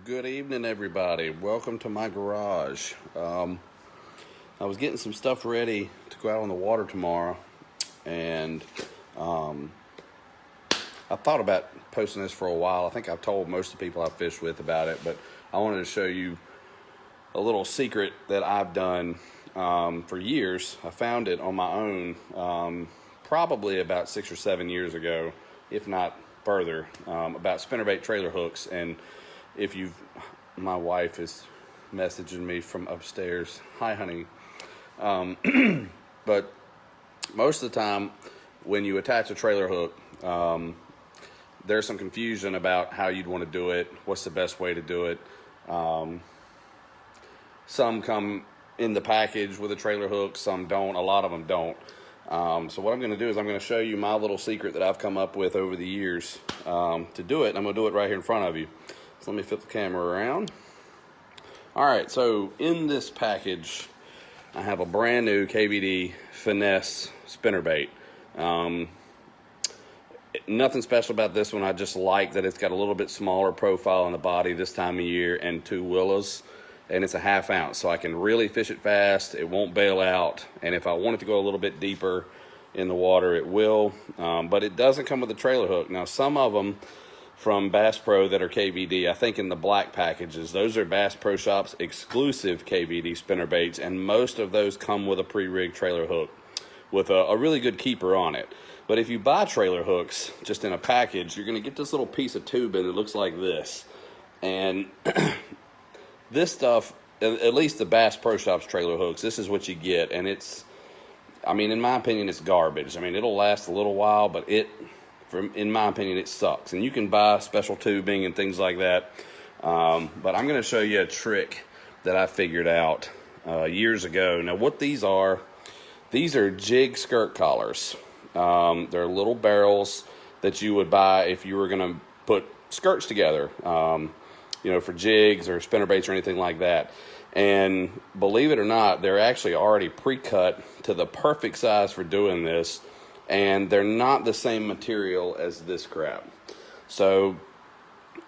Good evening, everybody. Welcome to my garage. I was getting some stuff ready to go out on the water tomorrow, and I thought about posting this for a while. I think I've told most of the people I've fished with about it, but I wanted to show you a little secret that I've done for years. I found it on my own probably about 6 or 7 years ago, if not further, about spinnerbait trailer hooks. And if you've, my wife is messaging me from upstairs. Hi, honey. But most of the time when you attach a trailer hook, there's some confusion about how you'd want to do it. What's the best way to do it? Some come in the package with a trailer hook, some don't. A lot of them don't. So what I'm going to do is I'm going to show you my little secret that I've come up with over the years to do it. I'm going to do it right here in front of you. So let me flip the camera around. All right, so in this package, I have a brand new KVD Finesse spinnerbait. Nothing special about this one. I just like that it's got a little bit smaller profile on the body this time of year and 2 willows. And it's a 1/2 ounce, so I can really fish it fast. It won't bail out. And if I want it to go a little bit deeper in the water, it will. But it doesn't come with a trailer hook. Now, some of them from Bass Pro that are KVD, I think in the black packages, those are Bass Pro Shops exclusive KVD spinnerbaits, and most of those come with a pre-rigged trailer hook with a really good keeper on it. But if you buy trailer hooks just in a package, you're gonna get this little piece of tubing that looks like this. And this stuff, at least the Bass Pro Shops trailer hooks, this is what you get. And it's, I mean, in my opinion, it's garbage. I mean, it'll last a little while, but in my opinion, it sucks. And you can buy special tubing and things like that. But I'm going to show you a trick that I figured out years ago. Now, what these are jig skirt collars. They're little barrels that you would buy if you were going to put skirts together, you know, for jigs or spinnerbaits or anything like that. And believe it or not, they're actually already pre-cut to the perfect size for doing this. And they're not the same material as this crap. So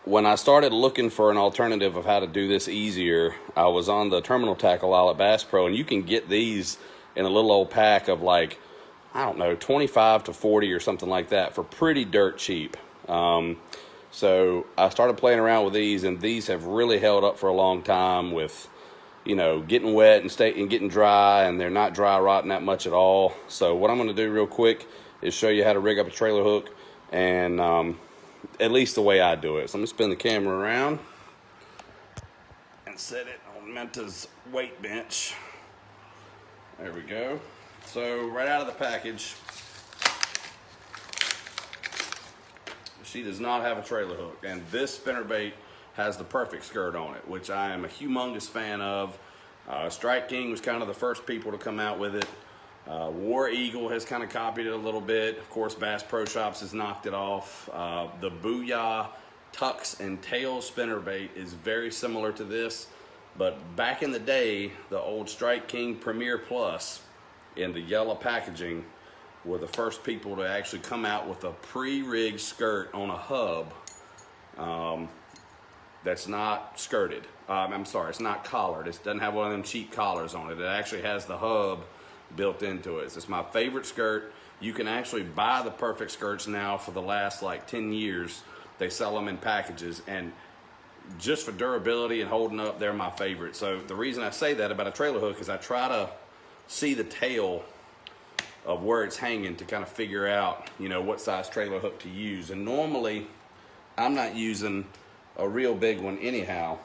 when I started looking for an alternative of how to do this easier, I was on the terminal tackle aisle at Bass Pro, and you can get these in a little old pack of like, I don't know, 25 to 40 or something like that for pretty dirt cheap. So I started playing around with these, and these have really held up for a long time with, you know, getting wet and getting dry, and they're not dry rotting that much at all. So what I'm going to do real quick is show you how to rig up a trailer hook, and at least the way I do it. So I'm going to spin the camera around and set it on Menta's weight bench. There we go. So right out of the package, she does not have a trailer hook, and this spinnerbait has the perfect skirt on it, which I am a humongous fan of. Strike King was kind of the first people to come out with it. War Eagle has kind of copied it a little bit. Of course, Bass Pro Shops has knocked it off. The Booyah Tucks and Tails spinnerbait is very similar to this, but back in the day, the old Strike King Premier Plus in the yellow packaging were the first people to actually come out with a pre-rigged skirt on a hub that's not skirted. I'm sorry, it's not collared. It doesn't have one of them cheap collars on it. It actually has the hub built into it. It's my favorite skirt. You can actually buy the perfect skirts now for the last like 10 years. They sell them in packages, and just for durability and holding up, they're my favorite. So the reason I say that about a trailer hook is I try to see the tail of where it's hanging to kind of figure out, you know, what size trailer hook to use. And normally I'm not using a real big one anyhow.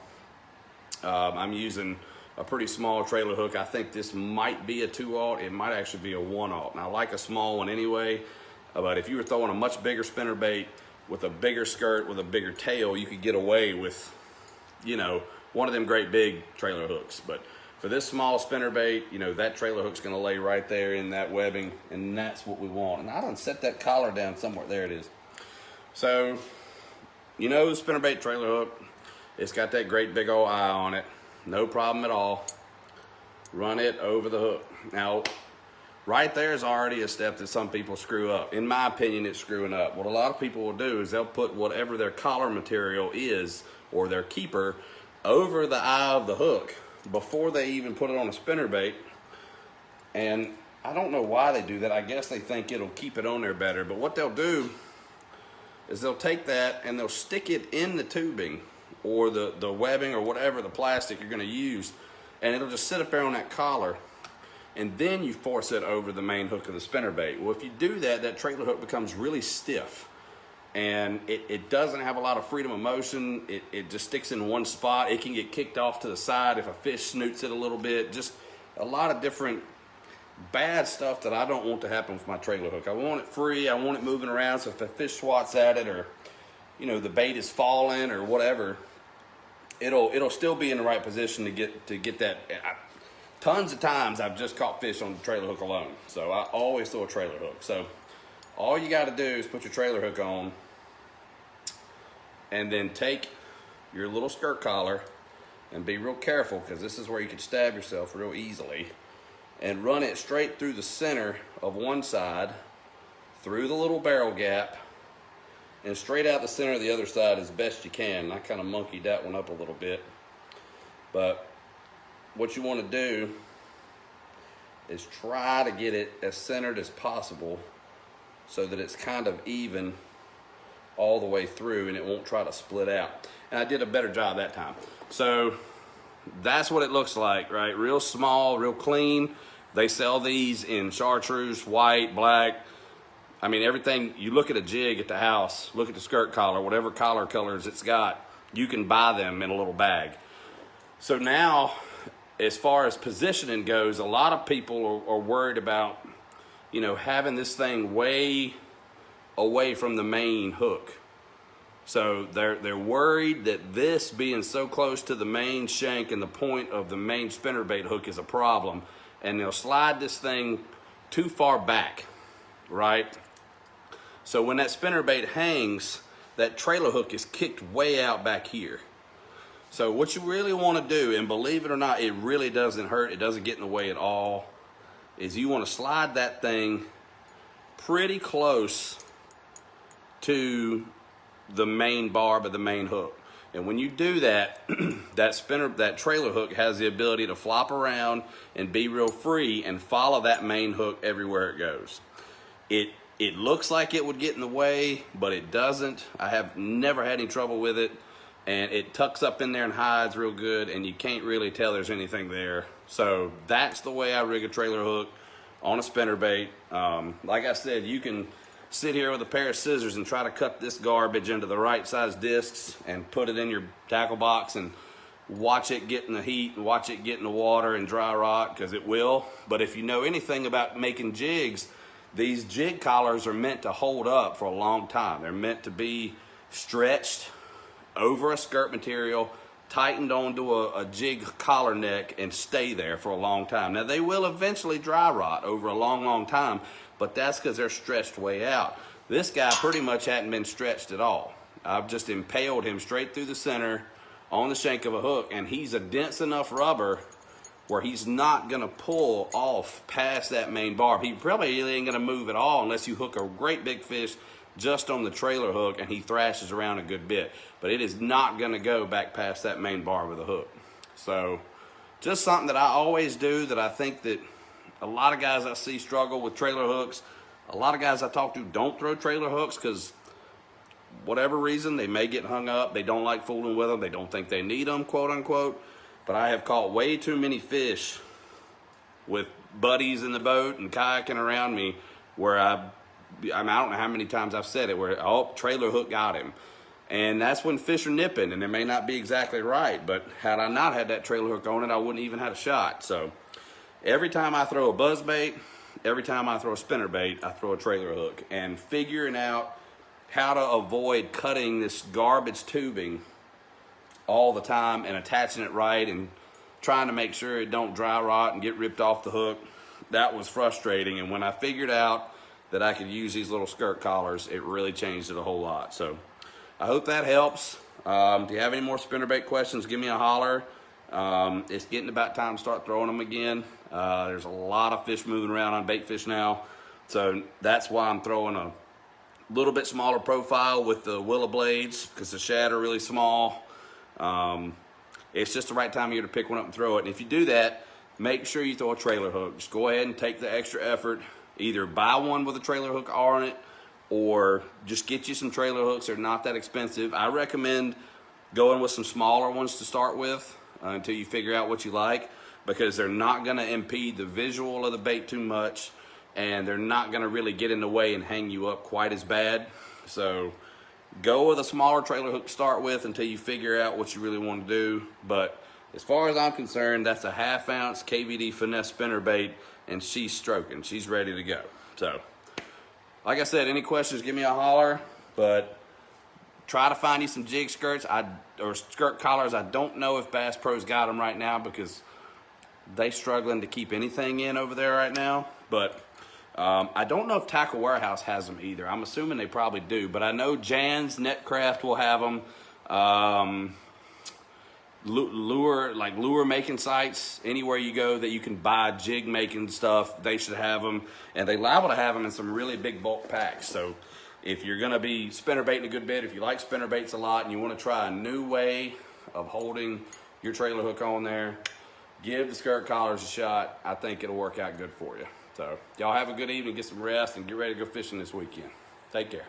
I'm using a pretty small trailer hook. I think this might be a 2/0. It might actually be a 1/0. And I like a small one anyway, but if you were throwing a much bigger spinnerbait with a bigger skirt with a bigger tail, you could get away with, you know, one of them great big trailer hooks. But for this small spinnerbait, you know, that trailer hook's gonna lay right there in that webbing, and that's what we want. And I done set that collar down somewhere. There it is. So, you know, the spinnerbait trailer hook, it's got that great big old eye on it. No problem at all. Run it over the hook. Now, Right there is already a step that some people screw up. In my opinion, it's screwing up. What a lot of people will do is they'll put whatever their collar material is or their keeper over the eye of the hook before they even put it on a spinnerbait. And I don't know why they do that. I guess they think it'll keep it on there better. But what they'll do is they'll take that and they'll stick it in the tubing or the webbing or whatever, the plastic you're gonna use, and it'll just sit up there on that collar. And then you force it over the main hook of the spinnerbait. Well, if you do that, that trailer hook becomes really stiff. And it doesn't have a lot of freedom of motion. It just sticks in one spot. It can get kicked off to the side if a fish snoots it a little bit. Just a lot of different bad stuff that I don't want to happen with my trailer hook. I want it free. I want it moving around, so if a fish swats at it, or you know, the bait is falling or whatever, it'll still be in the right position to get that. Tons of times I've just caught fish on the trailer hook alone. So I always throw a trailer hook. So all you got to do is put your trailer hook on and then take your little skirt collar and be real careful, because this is where you could stab yourself real easily, and run it straight through the center of one side, through the little barrel gap, and straight out the center of the other side as best you can. I kind of monkeyed that one up a little bit, but what you want to do is try to get it as centered as possible so that it's kind of even all the way through and it won't try to split out. And I did a better job that time. So that's what it looks like, right? Real small, real clean. They sell these in chartreuse, white, black. I mean, everything. You look at a jig at the house, look at the skirt collar, whatever collar colors it's got, you can buy them in a little bag. So now, as far as positioning goes, a lot of people are worried about, you know, having this thing way away from the main hook. So they're worried that this being so close to the main shank and the point of the main spinnerbait hook is a problem, and they'll slide this thing too far back, right? So when that spinnerbait hangs, that trailer hook is kicked way out back here. So what you really want to do, and believe it or not, it really doesn't hurt, it doesn't get in the way at all, is you want to slide that thing pretty close to the main barb of the main hook. And when you do that, that trailer hook has the ability to flop around and be real free and follow that main hook everywhere it goes. It looks like it would get in the way, but it doesn't. I have never had any trouble with it. And it tucks up in there and hides real good, and you can't really tell there's anything there. So that's the way I rig a trailer hook on a spinnerbait. Like I said, you can sit here with a pair of scissors and try to cut this garbage into the right size discs and put it in your tackle box and watch it get in the heat and watch it get in the water and dry rot, because it will. But if you know anything about making jigs, these jig collars are meant to hold up for a long time. They're meant to be stretched over a skirt material, tightened onto a jig collar neck, and stay there for a long time. Now, they will eventually dry rot over a long, long time, but that's because they're stretched way out. This guy pretty much hadn't been stretched at all. I've just impaled him straight through the center on the shank of a hook, and he's a dense enough rubber where he's not gonna pull off past that main barb. He probably ain't gonna move at all unless you hook a great big fish just on the trailer hook and he thrashes around a good bit. But it is not gonna go back past that main barb of the hook. So just something that I always do, that I think that a lot of guys I see struggle with trailer hooks. A lot of guys I talk to don't throw trailer hooks because whatever reason, they may get hung up. They don't like fooling with them. They don't think they need them, quote unquote. But I have caught way too many fish with buddies in the boat and kayaking around me where I don't know how many times I've said it, where, oh, trailer hook got him. And that's when fish are nipping, and it may not be exactly right, but had I not had that trailer hook on it, I wouldn't even had a shot. So every time I throw a buzz bait, every time I throw a spinnerbait, I throw a trailer hook. And figuring out how to avoid cutting this garbage tubing all the time and attaching it right and trying to make sure it don't dry rot and get ripped off the hook, that was frustrating. And when I figured out that I could use these little skirt collars, it really changed it a whole lot. So I hope that helps. If you have any more spinnerbait questions, give me a holler. It's getting about time to start throwing them again. There's a lot of fish moving around on bait fish now. So that's why I'm throwing a little bit smaller profile with the willow blades, because the shad are really small. It's just the right time of year to pick one up and throw it. And if you do that, make sure you throw a trailer hook. Just go ahead and take the extra effort. Either buy one with a trailer hook on it, or just get you some trailer hooks. They're not that expensive. I recommend going with some smaller ones to start with until you figure out what you like, because they're not going to impede the visual of the bait too much, and they're not going to really get in the way and hang you up quite as bad. So go with a smaller trailer hook to start with until you figure out what you really want to do. But as far as I'm concerned, that's a 1/2 ounce KVD finesse spinnerbait, and she's stroking. She's ready to go. So like I said, any questions, give me a holler. But try to find you some jig skirts or skirt collars. I don't know if Bass Pro's got them right now, because they struggling to keep anything in over there right now. But I don't know if Tackle Warehouse has them either. I'm assuming they probably do, but I know Jan's Netcraft will have them. Lure making sites, anywhere you go that you can buy jig making stuff, they should have them, and they liable to have them in some really big bulk packs. So if you're gonna be spinnerbaiting a good bit, if you like spinnerbaits a lot and you want to try a new way of holding your trailer hook on there, give the skirt collars a shot. I think it'll work out good for you. So y'all have a good evening, get some rest, and get ready to go fishing this weekend. Take care.